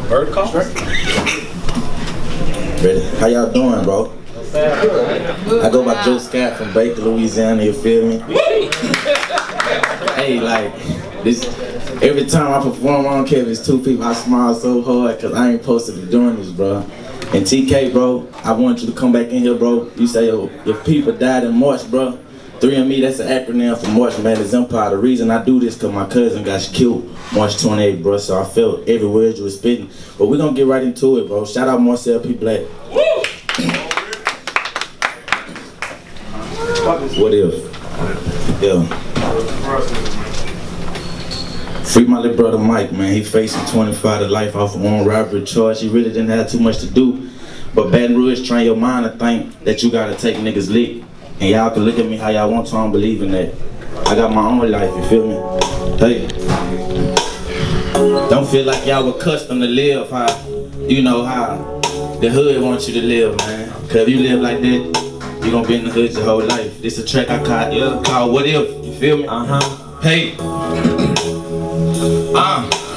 Bird calls? Ready? How y'all doing, bro? I go by Joe Scott from Baker, Louisiana, you feel me? Hey, like, this, every time I perform, I don't care if it's 2 people, I smile so hard because I ain't supposed to be doing this, bro. And TK, bro, I want you to come back in here, bro. You say, if people died in March, bro, 3ME, that's an acronym for March Madness Empire. The reason I do this because my cousin got killed March 28th, bro, so I felt every word you were spitting. But we're going to get right into it, bro. Shout out Marcel P. Black. Woo! What if? Yeah. Free my little brother Mike, man. He facing 25 to life off of armed robbery charge. He really didn't have too much to do. But Baton Rouge train your mind to think that you gotta take niggas lick. And y'all can look at me how y'all want to, I don't believe in that. I got my own life, you feel me? Hey. Don't feel like y'all were accustomed to live how, you know, how the hood wants you to live, man. Cause if you live like that, you gonna be in the hood your whole life. This a track I called What If, you feel me? Hey.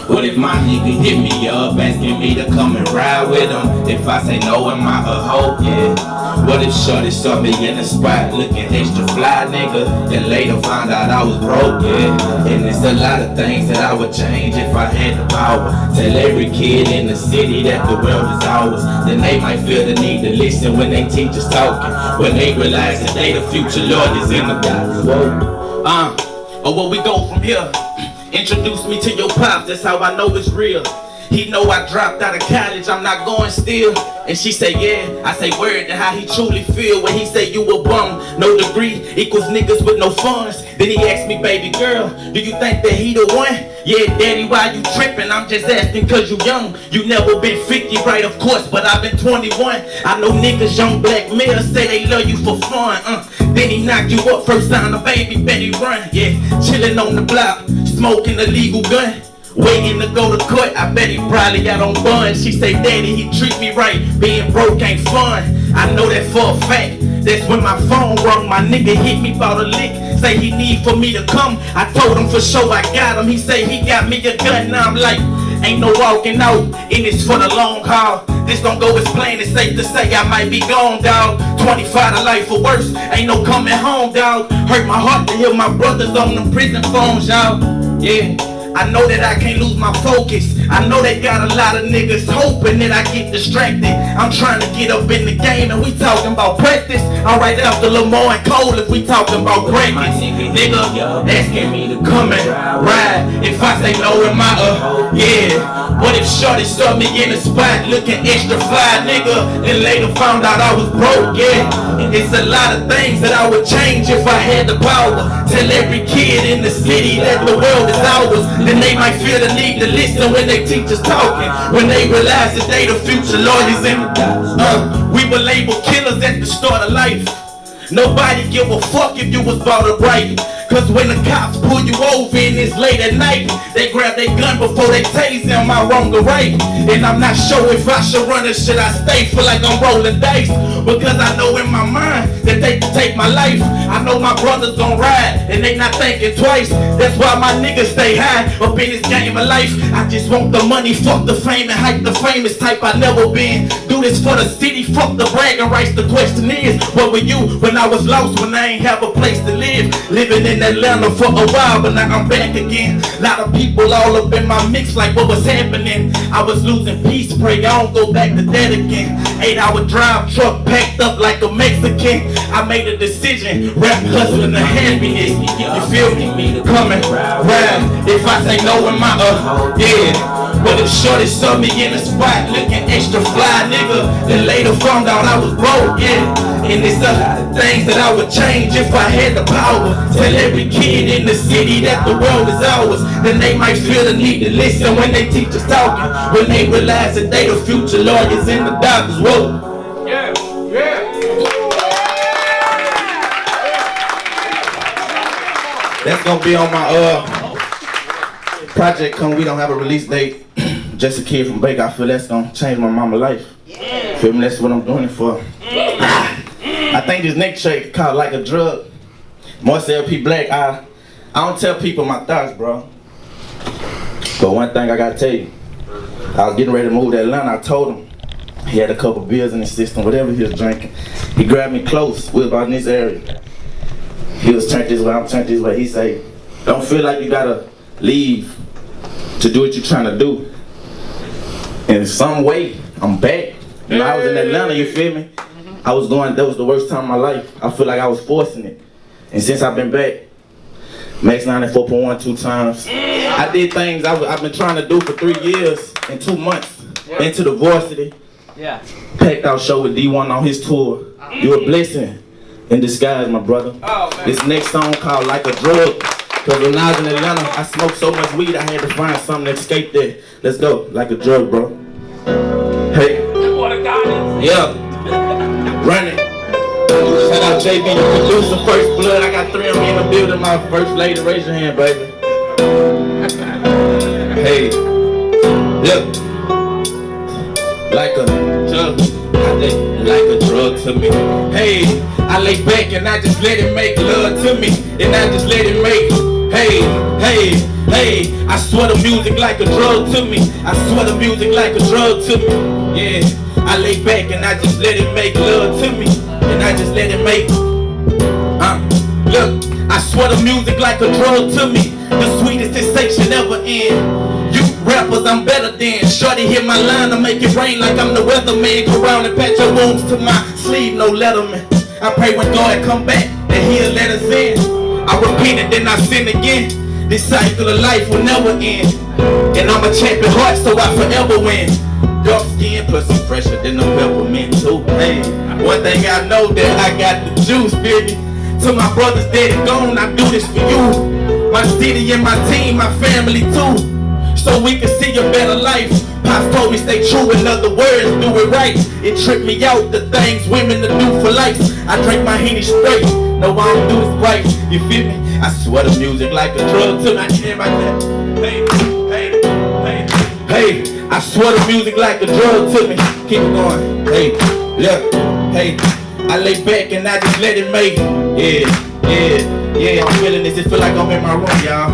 What if my nigga hit me up asking me to come and ride with him? If I say no, am I a hoe? Yeah. What if shorty saw me in the spot looking extra fly, nigga, and later found out I was broke, yeah. And it's a lot of things that I would change if I had the power. Tell every kid in the city that the world is ours. Then they might feel the need to listen when they teachers talking, when they realize that they the future Lord is in the dark. Or where we go from here? Introduce me to your pops, that's how I know it's real. He know I dropped out of college, I'm not going still. And she say yeah, I say word to how he truly feel. When he say you a bum, no degree equals niggas with no funds. Then he asked me, baby girl, do you think that he the one? Yeah, daddy, why you tripping? I'm just asking cause you young. You never been 50, right, of course, but I've been 21. I know niggas, young black males, say they love you for fun. Then he knock you up, first sign a baby, bet he run. Yeah, chilling on the block, smoking a legal gun. Waiting to go to court, I bet he probably got on bun. She say, daddy, he treat me right, being broke ain't fun. I know that for a fact, that's when my phone rung. My nigga hit me about a lick, say he need for me to come. I told him for sure I got him, he say he got me a gun. Now I'm like, ain't no walking out, and it's for the long haul. This don't go as plain, it's safe to say I might be gone, dawg. 25 to life or worse, ain't no coming home, dawg. Hurt my heart to hear my brothers on them prison phones, y'all. Yeah. I know that I can't lose my focus. I know they got a lot of niggas hoping that I get distracted. I'm trying to get up in the game and we talking about practice. I'm right after Lamar and Cole if we talking about practice. Nigga asking me to come and ride. If I say no, am I yeah. What if shorty saw me in the spot looking extra fly, nigga, and later found out I was broke, yeah. It's a lot of things that I would change if I had the power. Tell every kid in the city that the world is ours. Then they might feel the need to listen when they teachers talking, when they realize that they the future lawyers in the we were labeled killers at the start of life. Nobody give a fuck if you was bought up right. Cause when the cops pull you over and it's late at night, they grab their gun before they tase them, am I wrong or right? And I'm not sure if I should run or should I stay, feel like I'm rolling dice. Because I know in my mind that they can take my life. I know my brothers gon' ride and they not thinking twice. That's why my niggas stay high up in this game of life. I just want the money, fuck the fame and hype the famous type I never been. Do this for the city, fuck the bragging rights. The question is, what were you when I was lost, when I ain't have a place to live? Living in Atlanta for a while, but now I'm back again. Lot of people all up in my mix like what was happening. I was losing peace, pray I don't go back to that again. 8-hour drive, truck packed up like a Mexican. I made a decision, rap hustling the happiness. You feel me? Coming, ride. If I say no, am I yeah. But if shorty saw me in the spot looking extra fly, nigga, then later found out I was broke, yeah. And it's a lot of things that I would change if I had the power. Tell every kid in the city that the world is ours. Then they might feel the need to listen when they teachers talking, when they realize that they the future lawyers in the doctors. Whoa. Yeah, yeah. That's gonna be on my project come. We don't have a release date. Just a kid from Baker. I feel that's gonna change my mama's life. Yeah. Feel me? That's what I'm doing it for. I think this next track called Like a Drug. Marcel P. Black. I don't tell people my thoughts, bro. But one thing I gotta tell you, I was getting ready to move to Atlanta. I told him he had a couple beers in his system, whatever he was drinking. He grabbed me close. We was about in this area. He was turned this way, I'm turned this way. He said, don't feel like you gotta leave to do what you're trying to do. In some way, I'm back. You know, I was in Atlanta, you feel me? I was going, that was the worst time of my life. I feel like I was forcing it. And since I've been back, Max 94.1 2 times. I did things I've been trying to do for 3 years and 2 months. Into the varsity. Yeah. Packed out show with D1 on his tour. You're a blessing in disguise, my brother. Oh, man. This next song called Like a Drug. Cause when I was in Atlanta, I smoked so much weed, I had to find something to escape that. Let's go, like a drug, bro. Hey. Yeah. Run it. Shout out JB, the producer, First Blood. I got 3 of me in the building. My first lady, raise your hand, baby. Hey. Look. Like a drug. Like a drug to me. Hey, I lay back and I just let it make love to me. And I just let it make. Hey, hey, hey. I swear the music like a drug to me. I swear the music like a drug to me. Yeah, I lay back and I just let it make love to me. And I just let it make. Look, I swear the music like a drug to me. The sweetest sensation ever in. You rappers, I'm better than. Shorty hit my line to make it rain like I'm the weatherman. Go round and patch your wounds to my sleeve, no letterman. I pray when God come back that he'll let us in. I repent and then I sin again. This cycle of life will never end. And I'm a champion heart, so I forever win. Dark skin plus I'm fresher than the peppermint too. Hey, one thing I know that I got the juice, baby. To my brothers dead and gone, I do this for you. My city and my team, my family too. So we can see a better life. Pops told me stay true, in other words, do it right. It tripped me out, the things women to do for life. I drink my Henny straight, no I don't do is right. You feel me? I swear the music like a drug till I hear my that. Hey, hey, hey, hey. I swear the music like a drug to me. Keep it going. Hey, look, hey. I lay back and I just let it make. Yeah, I'm feeling this. It feel like I'm in my room, y'all.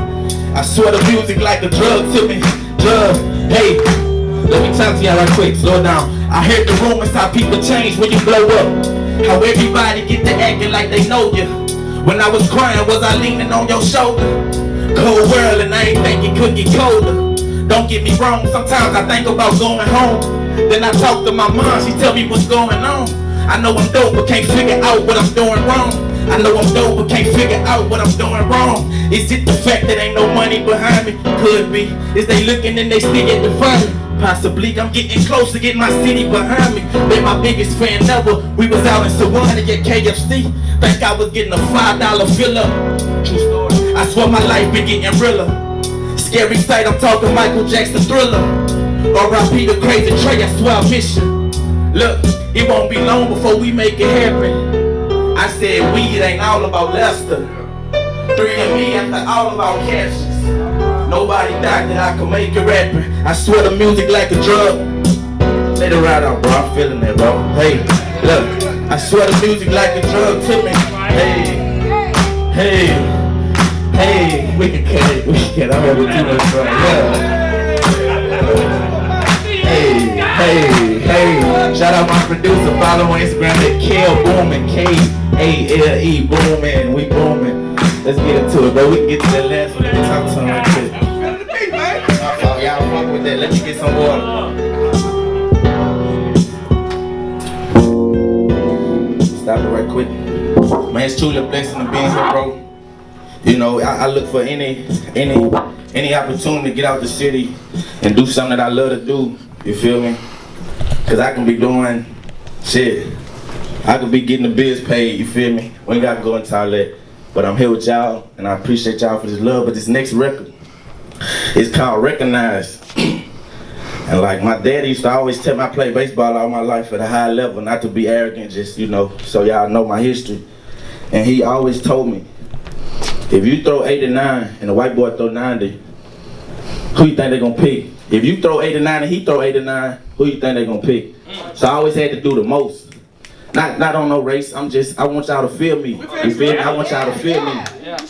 I swear the music like a drug to me. Drug, hey. Let me talk to y'all right quick, slow down. I heard the rumors how people change when you blow up. How everybody get to acting like they know you. When I was crying, was I leaning on your shoulder? Cold world and I ain't think it could get colder. Don't get me wrong, sometimes I think about going home. Then I talk to my mom, she tell me what's going on. I know I'm dope, but can't figure out what I'm doing wrong. I know I'm dope, but can't figure out what I'm doing wrong. Is it the fact that ain't no money behind me? Could be. Is they looking and they still get to find me? Possibly. I'm getting close to getting my city behind me. They my biggest fan ever. We was out in Savannah at KFC. Think I was getting a $5 fill up. True story. I swear my life been getting realer. Scary sight, I'm talking Michael Jackson Thriller. R.I.P. the crazy Trey, I swear I miss you. Look, it won't be long before we make it happen. I said weed ain't all about Lester. 3 of me after all of our captions. Nobody died that I can make it rapping. I swear the music like a drug. Let it ride out, bro. I'm feeling it, bro. Hey, look. I swear the music like a drug to me. Hey, we can cut it. We can cut it. I'm having too much fun. Hey. Shout out my producer. Follow on Instagram at Kel Boomin. K-A-L-E Boomin. We booming. Let's get into it, bro. We can get to that last one. Let me talk to him right quick. Y'all fuck with that. Let me get some water. Stop it right quick. Man, it's truly a blessing to be here, bro. You know, I look for any opportunity to get out the city and do something that I love to do. You feel me? Cause I can be doing shit. I could be getting the bills paid. You feel me? We ain't got to go into all that. But I'm here with y'all, and I appreciate y'all for this love. But this next record, it's called Recognized. And like my daddy used to always tell me I played baseball all my life at a high level, not to be arrogant, just, you know, so y'all know my history. And he always told me, if you throw 89 and the white boy throw 90, who you think they gonna pick? If you throw 89 and he throw 89, who you think they gonna pick? So I always had to do the most. Not on no race, I want y'all to feel me. You feel me? I want y'all to feel me.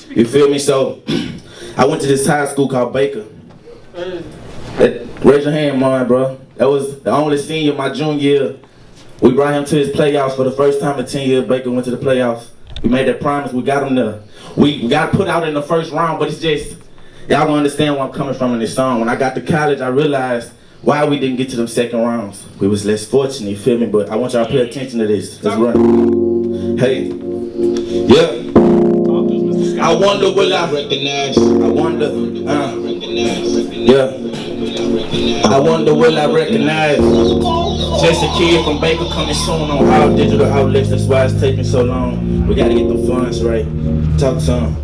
You feel me? So I went to this high school called Baker. Raise your hand, man, bro. That was the only senior my junior year. We brought him to his playoffs for the first time in 10 years. Baker went to the playoffs. We made that promise. We got him there. We got put out in the first round, but it's just, y'all gonna understand where I'm coming from in this song. When I got to college, I realized why we didn't get to them second rounds. We was less fortunate, you feel me? But I want y'all to pay attention to this. Let's run. Hey. Yeah. I wonder will I recognize. I wonder. Yeah. I wonder will I recognize. Just a kid from Baker coming soon on all digital outlets. That's why it's taking so long. We gotta get the funds right. Talk to him.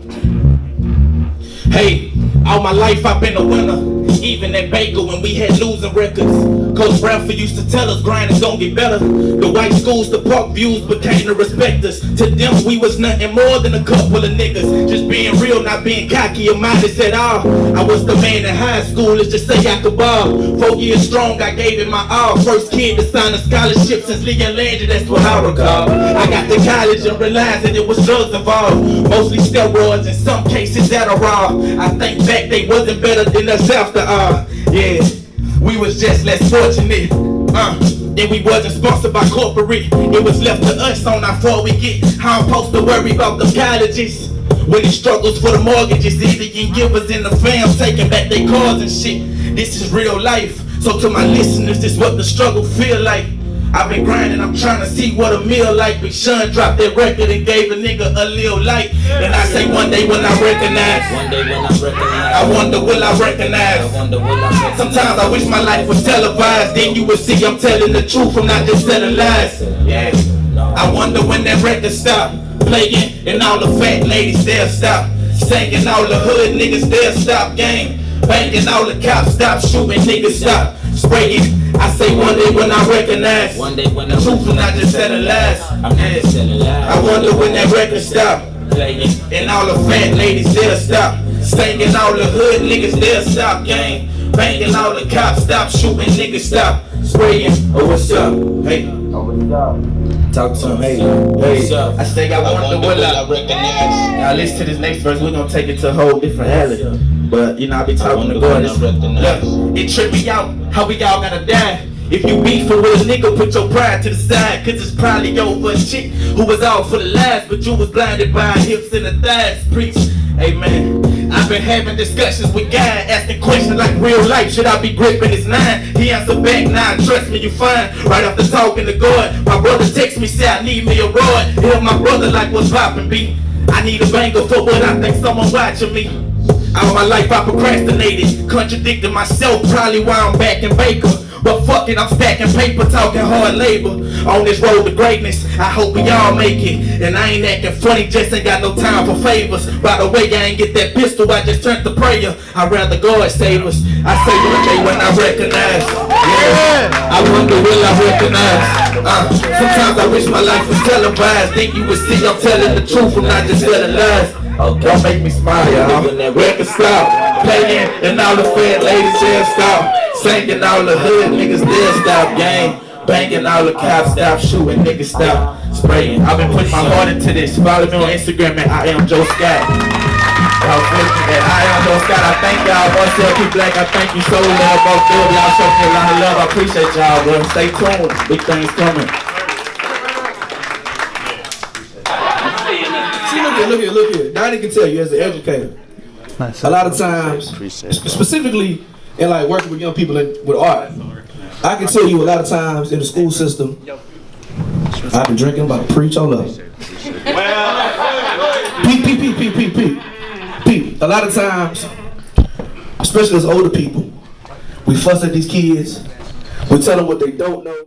Hey, all my life I've been a winner. Even at Baker when we had losing records. Coach Bradford used to tell us grinding's gonna get better. The white schools, the park views became to respect us. To them we was nothing more than a couple of niggas. Just being real, not being cocky or modest at all. I was the man in high school, let's just say I could ball. 4 years strong, I gave it my all. First kid to sign a scholarship since Leon Landry, that's what I recall. I got to college and realized that it was drugs involved. Mostly steroids, in some cases Adderall. I think back they wasn't better than us after all. Yeah, we was just less fortunate. And we wasn't sponsored by corporate. It was left to us on how far we get. How I'm supposed to worry about the colleges when it struggles for the mortgages. Either you can give us in the fam, taking back their cars and shit. This is real life. So to my listeners, this what the struggle feel like. I've been grinding, I'm trying to see what a meal like. Big Sean dropped that record and gave a nigga a little light. And I say one day when I recognize. One day when I recognize. I wonder will I recognize. I wonder will I recognize. Sometimes I wish my life was televised. Then you would see I'm telling the truth, I'm not just telling lies. Yeah. I wonder when that record stop playing and all the fat ladies they'll stop singing, all the hood niggas they'll stop gang banging, all the cops stop shooting, niggas stop spraying. I say one day when I recognize. One day when the truth and not just telling lies. I'm not just telling lies. I wonder when that record stop playing and all the fat ladies they'll stop singing, all the hood niggas they'll stop gang banging, all the cops stop shooting, niggas stop spraying. Oh, what's up? Hey. Oh, what's up? Talk to him. Hey. Hey. I say I wonder will I recognize. Now listen to this next verse. We're gonna take it to a whole different alley. But you know I be talking to God. Look, it tripped me out how we all gotta die. If you beefing with a nigga, put your pride to the side. Cause it's probably over a chick who was all for the lies, but you was blinded by hips and the thighs. Preach, amen. I've been having discussions with God, asking questions like real life. Should I be gripping his nine? He answered back, nah, trust me, you fine. Right off the talking to God, my brother text me, say I need me a rod. Help my brother like what's poppin' be. I need a banger for what I think someone watching me. All my life I procrastinated, contradicting myself, probably why I'm back in Baker. But fuck it, I'm stacking paper, talking hard labor. On this road to greatness, I hope we all make it. And I ain't acting funny, just ain't got no time for favors. By the way, I ain't get that pistol, I just turned to prayer. I'd rather God save us. I say one day when I recognize. Yeah, I wonder will I recognize. Sometimes I wish my life was televised. Think you would see I'm telling the truth, I'm not just telling lies. Don't make me smile, y'all. When that record stop playing and all the fat ladies they'll stop singing, all the hood niggas they'll stop gang banging, all the cops stop shooting, niggas stop spraying. I've been putting my heart into this. Follow me on Instagram at I am Joe Scott. I am Joe Scott. I thank y'all. Once LP Black, I thank you so much. Both of y'all show me a lot of love. I appreciate y'all, bro. Stay tuned. Big things coming. Look here. Donnie can tell you as an educator. Nice. A lot of times, specifically in like working with young people with art, I can tell you a lot of times in the school system, I've been drinking about to preach on love. Pete. A lot of times, especially as older people, we fuss at these kids. We tell them what they don't know.